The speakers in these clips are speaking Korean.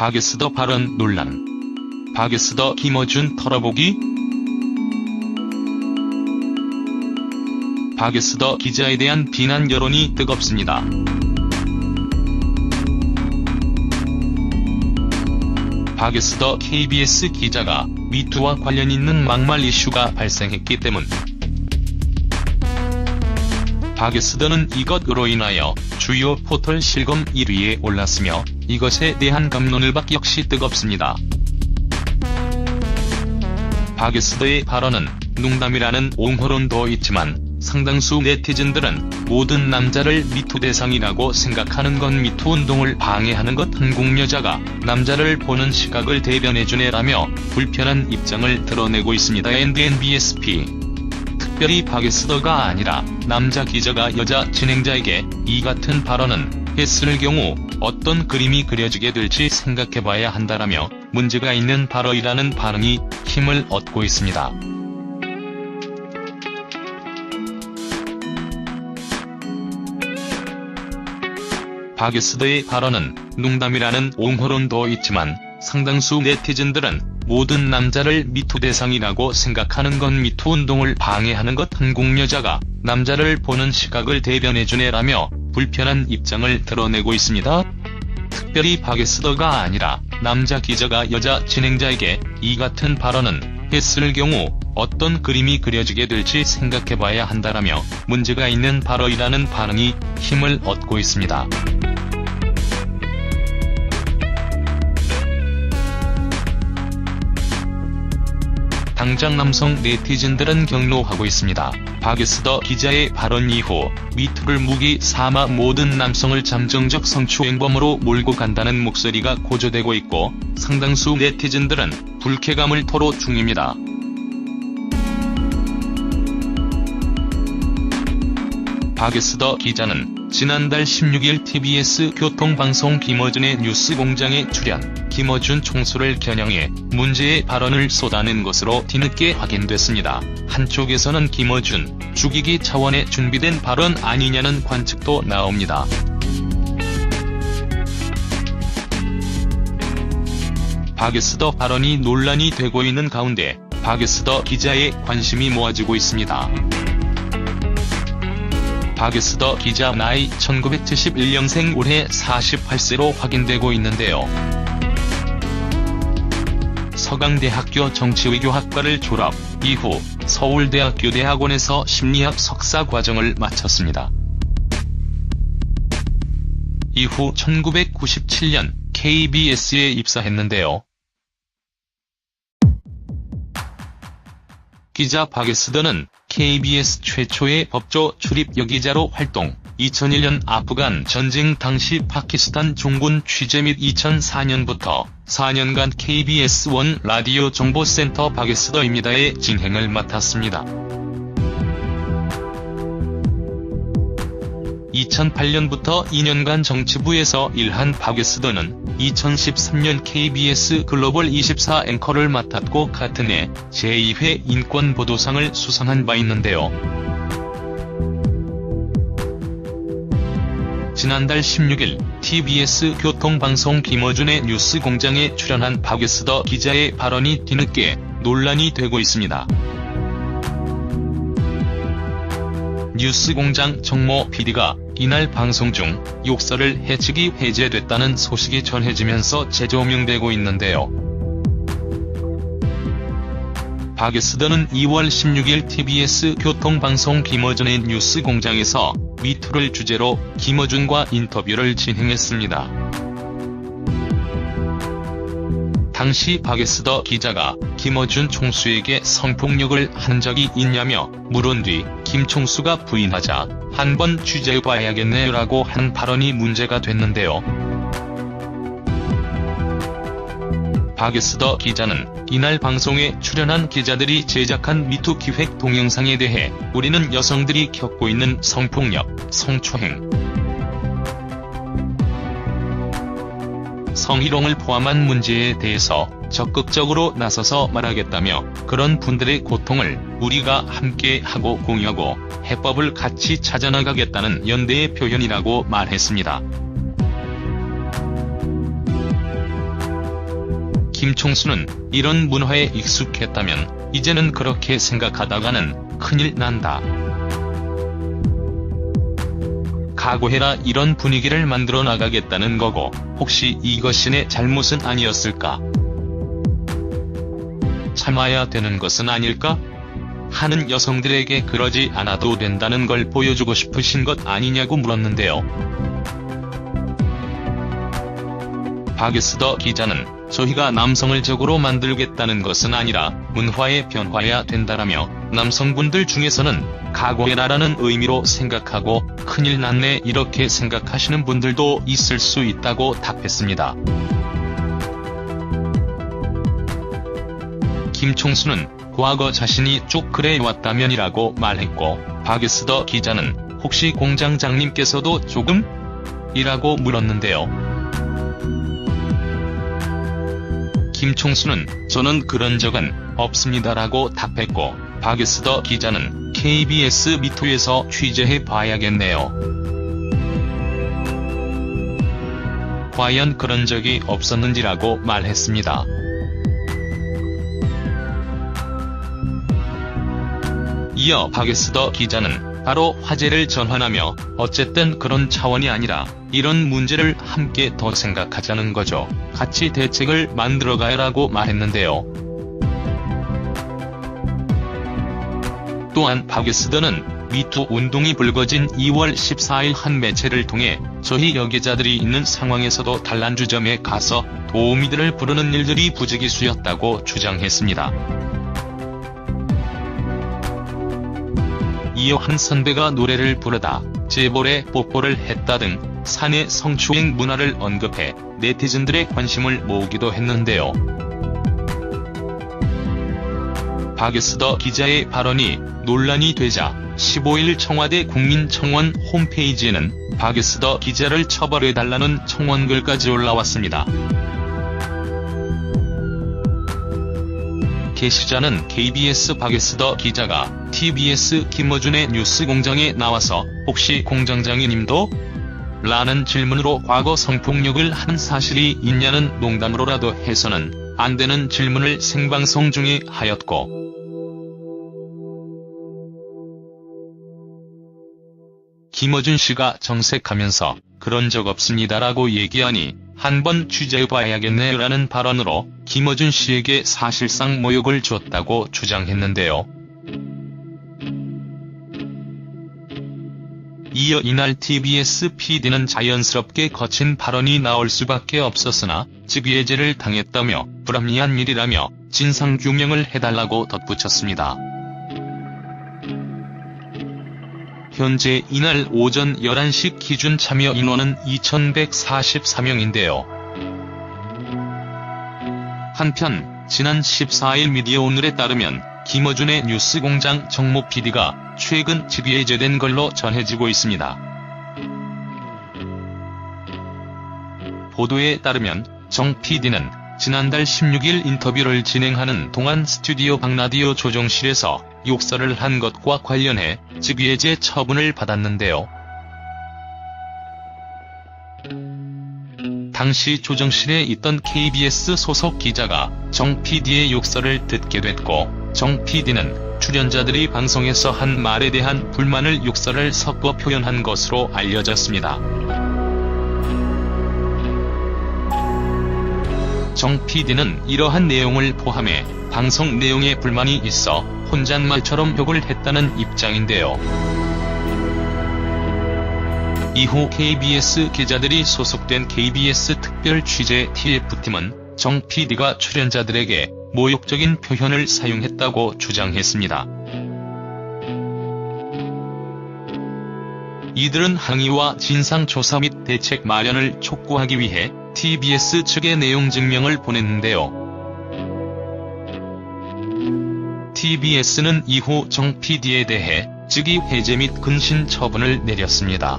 박에스더 발언 논란. 박에스더 김어준 털어보기. 박에스더 기자에 대한 비난 여론이 뜨겁습니다. 박에스더 KBS 기자가 미투와 관련 있는 막말 이슈가 발생했기 때문. 박에스더는 이것으로 인하여 주요 포털 실검 1위에 올랐으며 이것에 대한 갑론을박 역시 뜨겁습니다. 박에스더의 발언은 농담이라는 옹호론도 있지만 상당수 네티즌들은 모든 남자를 미투 대상이라고 생각하는 건 미투 운동을 방해하는 것, 한국 여자가 남자를 보는 시각을 대변해주네라며 불편한 입장을 드러내고 있습니다. NBSP. 특별히 박에스더가 아니라 남자 기자가 여자 진행자에게 이 같은 발언은 했을 경우 어떤 그림이 그려지게 될지 생각해봐야 한다라며 문제가 있는 발언이라는 반응이 힘을 얻고 있습니다. 박에스더의 발언은 농담이라는 옹호론도 있지만 상당수 네티즌들은 모든 남자를 미투 대상이라고 생각하는 건 미투 운동을 방해하는 것, 한국 여자가 남자를 보는 시각을 대변해주네라며 불편한 입장을 드러내고 있습니다. 특별히 박에스더가 아니라 남자 기자가 여자 진행자에게 이 같은 발언은 했을 경우 어떤 그림이 그려지게 될지 생각해봐야 한다라며 문제가 있는 발언이라는 반응이 힘을 얻고 있습니다. 당장 남성 네티즌들은 경로하고 있습니다. 박에스더 기자의 발언 이후 미투를 무기 삼아 모든 남성을 잠정적 성추행범으로 몰고 간다는 목소리가 고조되고 있고 상당수 네티즌들은 불쾌감을 토로 중입니다. 박에스더 기자는 지난달 16일 TBS 교통방송 김어준의 뉴스공장에 출연, 김어준 총수를 겨냥해 문제의 발언을 쏟아낸 것으로 뒤늦게 확인됐습니다. 한쪽에서는 김어준 죽이기 차원의 준비된 발언 아니냐는 관측도 나옵니다. 박에스더 발언이 논란이 되고 있는 가운데 박에스더 기자의 관심이 모아지고 있습니다. 박에스더 기자 나이 1971년생, 올해 48세로 확인되고 있는데요. 서강대학교 정치외교학과를 졸업 이후 서울대학교 대학원에서 심리학 석사 과정을 마쳤습니다. 이후 1997년 KBS에 입사했는데요. 기자 박에스더는 KBS 최초의 법조 출입 여기자로 활동, 2001년 아프간 전쟁 당시 파키스탄 종군 취재 및 2004년부터 4년간 KBS 1 라디오 정보센터 박에스더입니다의 진행을 맡았습니다. 2008년부터 2년간 정치부에서 일한 박에스더는 2013년 KBS 글로벌 24 앵커를 맡았고 같은 해 제2회 인권보도상을 수상한 바 있는데요. 지난달 16일 TBS 교통방송 김어준의 뉴스공장에 출연한 박에스더 기자의 발언이 뒤늦게 논란이 되고 있습니다. 뉴스공장 정모 PD가 이날 방송 중 욕설을 해치기 해제됐다는 소식이 전해지면서 재조명되고 있는데요. 박에스더는 2월 16일 TBS 교통방송 김어준의 뉴스공장에서 미투를 주제로 김어준과 인터뷰를 진행했습니다. 당시 박에스더 기자가 김어준 총수에게 성폭력을 한 적이 있냐며 물은 뒤 김 총수가 부인하자 한번 취재해봐야겠네라고 한 발언이 문제가 됐는데요. 박에스더 기자는 이날 방송에 출연한 기자들이 제작한 미투 기획 동영상에 대해 우리는 여성들이 겪고 있는 성폭력, 성추행, 성희롱을 포함한 문제에 대해서 적극적으로 나서서 말하겠다며 그런 분들의 고통을 우리가 함께 하고 공유하고 해법을 같이 찾아나가겠다는 연대의 표현이라고 말했습니다. 김총수는 이런 문화에 익숙했다면 이제는 그렇게 생각하다가는 큰일 난다. 각오해라 이런 분위기를 만들어 나가겠다는 거고 혹시 이것이 내 잘못은 아니었을까? 참아야 되는 것은 아닐까? 하는 여성들에게 그러지 않아도 된다는 걸 보여주고 싶으신 것 아니냐고 물었는데요. 박에스더 기자는 저희가 남성을 적으로 만들겠다는 것은 아니라 문화에 변화해야 된다라며 남성분들 중에서는 각오해라라는 의미로 생각하고 큰일 났네 이렇게 생각하시는 분들도 있을 수 있다고 답했습니다. 김총수는 과거 자신이 쭉 그래왔다면이라고 말했고 박에스더 기자는 혹시 공장장님께서도 조금? 이라고 물었는데요. 김총수는 저는 그런 적은 없습니다라고 답했고 박에스더 기자는 KBS 미투에서 취재해 봐야겠네요. 과연 그런 적이 없었는지라고 말했습니다. 이어 박에스더 기자는 바로 화제를 전환하며 어쨌든 그런 차원이 아니라 이런 문제를 함께 더 생각하자는 거죠. 같이 대책을 만들어가야라고 말했는데요. 또한 박에스더는 미투 운동이 불거진 2월 14일 한 매체를 통해 저희 여계자들이 있는 상황에서도 단란주점에 가서 도우미들을 부르는 일들이 부지기수였다고 주장했습니다. 이어 한 선배가 노래를 부르다 재벌에 뽀뽀를 했다 등 사내 성추행 문화를 언급해 네티즌들의 관심을 모으기도 했는데요. 박에스더 기자의 발언이 논란이 되자 15일 청와대 국민청원 홈페이지에는 박에스더 기자를 처벌해달라는 청원글까지 올라왔습니다. 게시자는 KBS 박에스더 기자가 TBS 김어준의 뉴스공장에 나와서 혹시 공장장님도? 라는 질문으로 과거 성폭력을 한 사실이 있냐는 농담으로라도 해서는 안 되는 질문을 생방송 중에 하였고 김어준 씨가 정색하면서 그런 적 없습니다라고 얘기하니 한번 취재해봐야겠네라는 발언으로 김어준 씨에게 사실상 모욕을 줬다고 주장했는데요. 이어 이날 TBS PD는 자연스럽게 거친 발언이 나올 수밖에 없었으나 직위해제를 당했다며 불합리한 일이라며 진상규명을 해달라고 덧붙였습니다. 현재 이날 오전 11시 기준 참여 인원은 2144명인데요. 한편 지난 14일 미디어오늘에 따르면 김어준의 뉴스공장 정모 PD가 최근 직위해제된 걸로 전해지고 있습니다. 보도에 따르면 정 PD는 지난달 16일 인터뷰를 진행하는 동안 스튜디오 박라디오 조정실에서 욕설을 한 것과 관련해 직위해제 처분을 받았는데요. 당시 조정실에 있던 KBS 소속 기자가 정 PD의 욕설을 듣게 됐고 정 PD는 출연자들이 방송에서 한 말에 대한 불만을 욕설을 섞어 표현한 것으로 알려졌습니다. 정 PD는 이러한 내용을 포함해 방송 내용에 불만이 있어 혼잣말처럼 욕을 했다는 입장인데요. 이후 KBS 기자들이 소속된 KBS 특별 취재 TF팀은 정 PD가 출연자들에게 모욕적인 표현을 사용했다고 주장했습니다. 이들은 항의와 진상조사 및 대책 마련을 촉구하기 위해 TBS 측에 내용 증명을 보냈는데요. TBS는 이후 정 PD에 대해 직위 해제 및 근신 처분을 내렸습니다.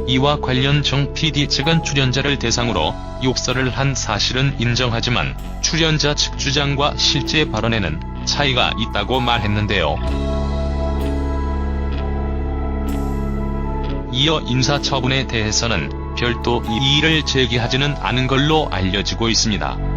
이와 관련 정 PD 측은 출연자를 대상으로 욕설을 한 사실은 인정하지만 출연자 측 주장과 실제 발언에는 차이가 있다고 말했는데요. 이어 인사처분에 대해서는 별도 이의를 제기하지는 않은 걸로 알려지고 있습니다.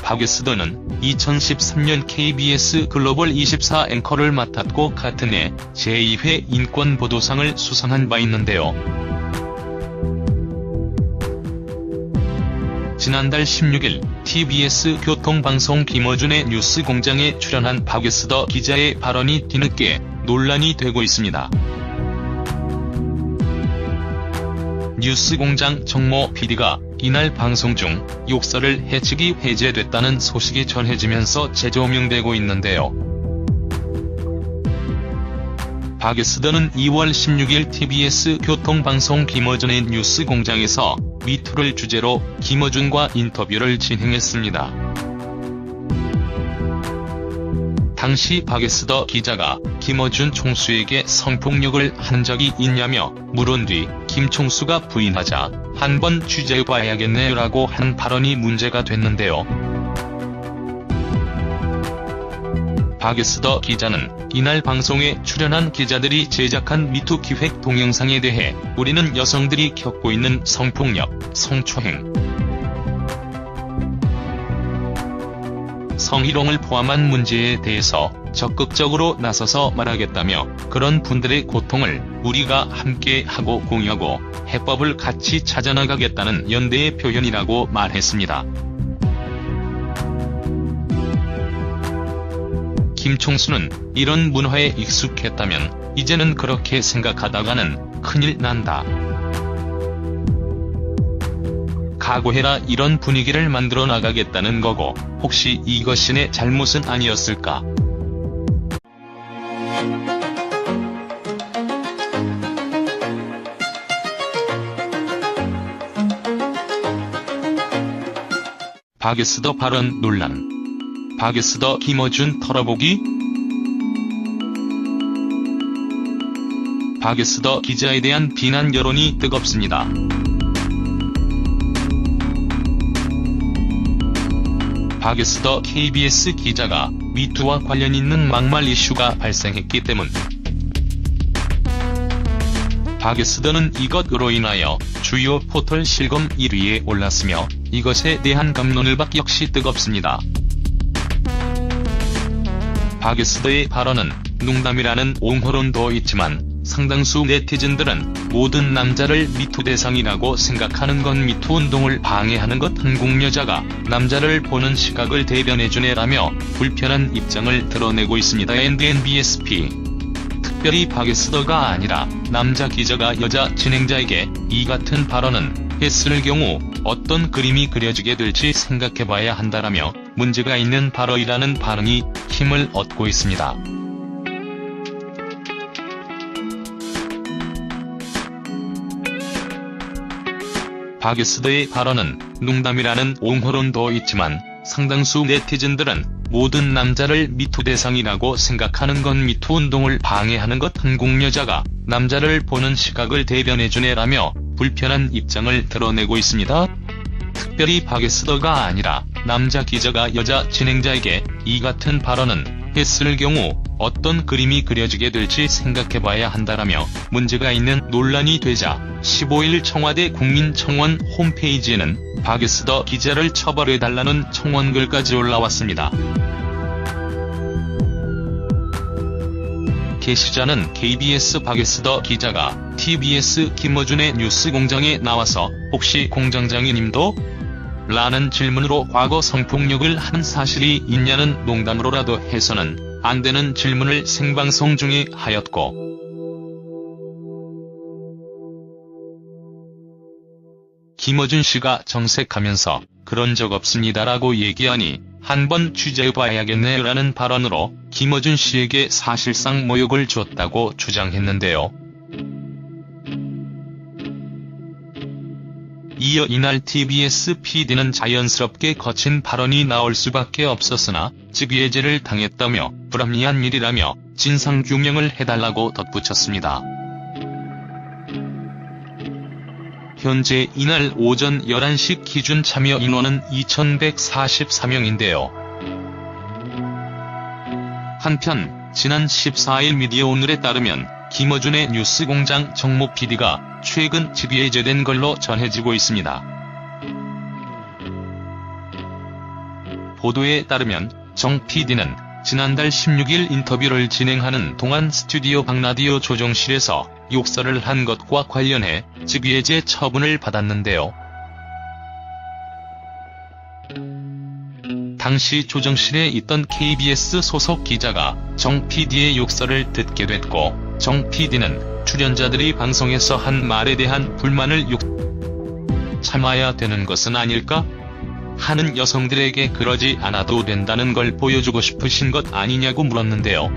박예스더는 2013년 KBS 글로벌 24 앵커를 맡았고 같은 해 제2회 인권보도상을 수상한 바 있는데요. 지난달 16일 TBS 교통방송 김어준의 뉴스공장에 출연한 박예스더 기자의 발언이 뒤늦게 논란이 되고 있습니다. 뉴스공장 정모 PD가 이날 방송 중 욕설을 해치기 해제됐다는 소식이 전해지면서 재조명되고 있는데요. 박예스더는 2월 16일 TBS 교통방송 김어준의 뉴스공장에서 미투를 주제로 김어준과 인터뷰를 진행했습니다. 당시 박예스더 기자가 김어준 총수에게 성폭력을 한 적이 있냐며 물은 뒤 김 총수가 부인하자 한번 취재해봐야겠네요 라고 한 발언이 문제가 됐는데요. 박예스더 기자는 이날 방송에 출연한 기자들이 제작한 미투 기획 동영상에 대해 우리는 여성들이 겪고 있는 성폭력, 성추행, 성희롱을 포함한 문제에 대해서 적극적으로 나서서 말하겠다며 그런 분들의 고통을 우리가 함께 하고 공유하고 해법을 같이 찾아나가겠다는 연대의 표현이라고 말했습니다. 김 총수는 이런 문화에 익숙했다면 이제는 그렇게 생각하다가는 큰일 난다. 각오해라 이런 분위기를 만들어 나가겠다는 거고 혹시 이것이 내 잘못은 아니었을까? 박예스더 발언 논란. 박예스더 김어준 털어보기. 박예스더 기자에 대한 비난 여론이 뜨겁습니다. 박예스더 KBS 기자가 미투와 관련 있는 막말 이슈가 발생했기 때문. 박예스더는 이것으로 인하여 주요 포털 실검 1위에 올랐으며 이것에 대한 갑론을박 역시 뜨겁습니다. 박예스더의 발언은 농담이라는 옹호론도 있지만 상당수 네티즌들은 모든 남자를 미투 대상이라고 생각하는 건 미투 운동을 방해하는 것 한국 여자가 남자를 보는 시각을 대변해주네라며 불편한 입장을 드러내고 있습니다. NBSP 특별히 박예스더가 아니라 남자 기자가 여자 진행자에게 이 같은 발언은 했을 경우 어떤 그림이 그려지게 될지 생각해봐야 한다라며 문제가 있는 발언이라는 반응이 힘을 얻고 있습니다. 박예스더의 발언은 농담이라는 옹호론도 있지만 상당수 네티즌들은 모든 남자를 미투 대상이라고 생각하는 건 미투 운동을 방해하는 것 한국 여자가 남자를 보는 시각을 대변해주네라며 불편한 입장을 드러내고 있습니다. 특별히 박예스더가 아니라 남자 기자가 여자 진행자에게 이 같은 발언은 했을 경우 어떤 그림이 그려지게 될지 생각해봐야 한다라며 문제가 있는 논란이 되자 15일 청와대 국민청원 홈페이지에는 박예스더 기자를 처벌해달라는 청원글까지 올라왔습니다. 게시자는 KBS 박예스더 기자가 TBS 김어준의 뉴스공장에 나와서 혹시 공장장님도? 라는 질문으로 과거 성폭력을 한 사실이 있냐는 농담으로라도 해서는 안 되는 질문을 생방송 중에 하였고 김어준 씨가 정색하면서 그런 적 없습니다라고 얘기하니 한번 취재해봐야겠네요 라는 발언으로 김어준 씨에게 사실상 모욕을 줬다고 주장했는데요. 이어 이날 TBS PD는 자연스럽게 거친 발언이 나올 수밖에 없었으나 직위해제를 당했다며 불합리한 일이라며 진상규명을 해달라고 덧붙였습니다. 현재 이날 오전 11시 기준 참여 인원은 2144명인데요. 한편 지난 14일 미디어오늘에 따르면 김어준의 뉴스공장 정모 PD가 최근 직위해제된 걸로 전해지고 있습니다. 보도에 따르면 정 PD는 지난달 16일 인터뷰를 진행하는 동안 스튜디오 박라디오 조정실에서 욕설을 한 것과 관련해 직위해제 처분을 받았는데요. 당시 조정실에 있던 KBS 소속 기자가 정 PD의 욕설을 듣게 됐고 정 PD는 출연자들이 방송에서 한 말에 대한 불만을 참아야 되는 것은 아닐까? 하는 여성들에게 그러지 않아도 된다는 걸 보여주고 싶으신 것 아니냐고 물었는데요.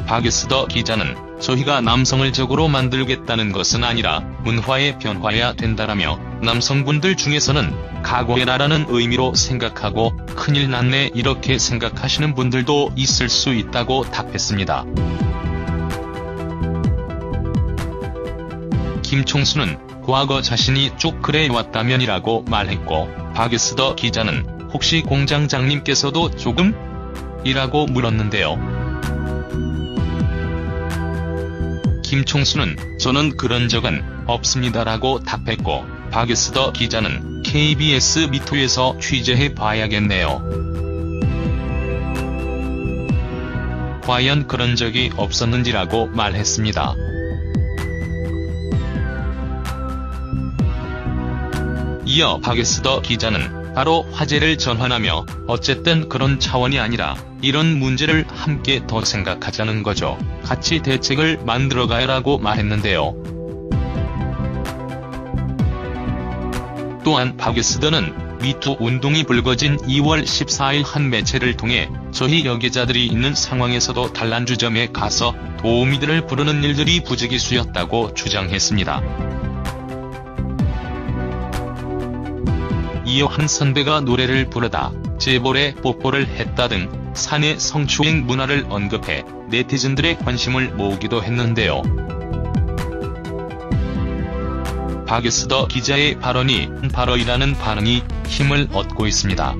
박에스더 기자는 저희가 남성을 적으로 만들겠다는 것은 아니라 문화의 변화야 된다라며 남성분들 중에서는 각오해라라는 의미로 생각하고 큰일 났네 이렇게 생각하시는 분들도 있을 수 있다고 답했습니다. 김총수는 과거 자신이 쭉 그래왔다면이라고 말했고 박에스더 기자는 혹시 공장장님께서도 조금? 이라고 물었는데요. 김총수는 저는 그런 적은 없습니다라고 답했고 박에스더 기자는 KBS 미투에서 취재해 봐야겠네요. 과연 그런 적이 없었는지라고 말했습니다. 이어 박에스더 기자는 바로 화제를 전환하며 어쨌든 그런 차원이 아니라 이런 문제를 함께 더 생각하자는 거죠. 같이 대책을 만들어가야라고 말했는데요. 또한 박에스더는 미투 운동이 불거진 2월 14일 한 매체를 통해 저희 여기자들이 있는 상황에서도 단란주점에 가서 도우미들을 부르는 일들이 부지기수였다고 주장했습니다. 이어 한 선배가 노래를 부르다 재벌에 뽀뽀를 했다 등 사내 성추행 문화를 언급해 네티즌들의 관심을 모으기도 했는데요. 박에스더 기자의 발언이 바로이라는 반응이 힘을 얻고 있습니다.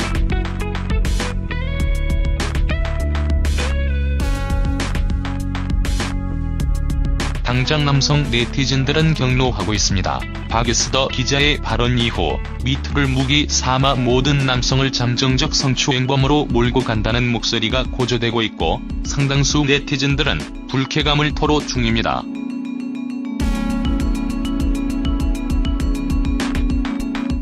당장 남성 네티즌들은 격노하고 있습니다. 박에스더 기자의 발언 이후 미투를 무기 삼아 모든 남성을 잠정적 성추행범으로 몰고 간다는 목소리가 고조되고 있고 상당수 네티즌들은 불쾌감을 토로 중입니다.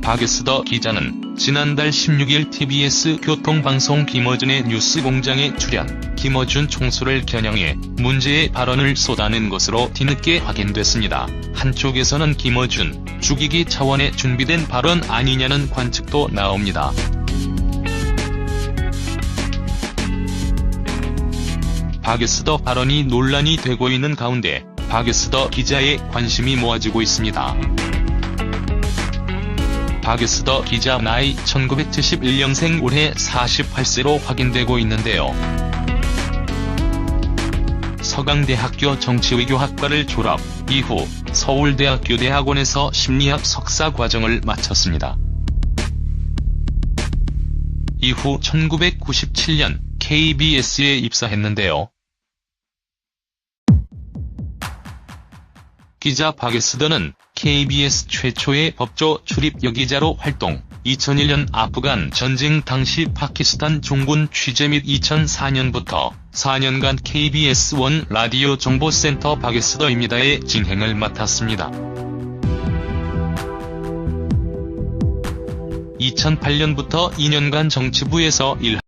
박에스더 기자는 지난달 16일 TBS 교통방송 김어준의 뉴스공장에 출연, 김어준 총수를 겨냥해 문제의 발언을 쏟아낸 것으로 뒤늦게 확인됐습니다. 한쪽에서는 김어준, 죽이기 차원의 준비된 발언 아니냐는 관측도 나옵니다. 박에스더 발언이 논란이 되고 있는 가운데 박에스더 기자의 관심이 모아지고 있습니다. 박에스더 기자 나이 1971년생 올해 48세로 확인되고 있는데요. 서강대학교 정치외교학과를 졸업 이후 서울대학교 대학원에서 심리학 석사 과정을 마쳤습니다. 이후 1997년 KBS에 입사했는데요. 기자 박에스더는 KBS 최초의 법조 출입 여기자로 활동, 2001년 아프간 전쟁 당시 파키스탄 종군 취재 및 2004년부터 4년간 KBS 1 라디오 정보센터 박에스더입니다의 진행을 맡았습니다. 2008년부터 2년간 정치부에서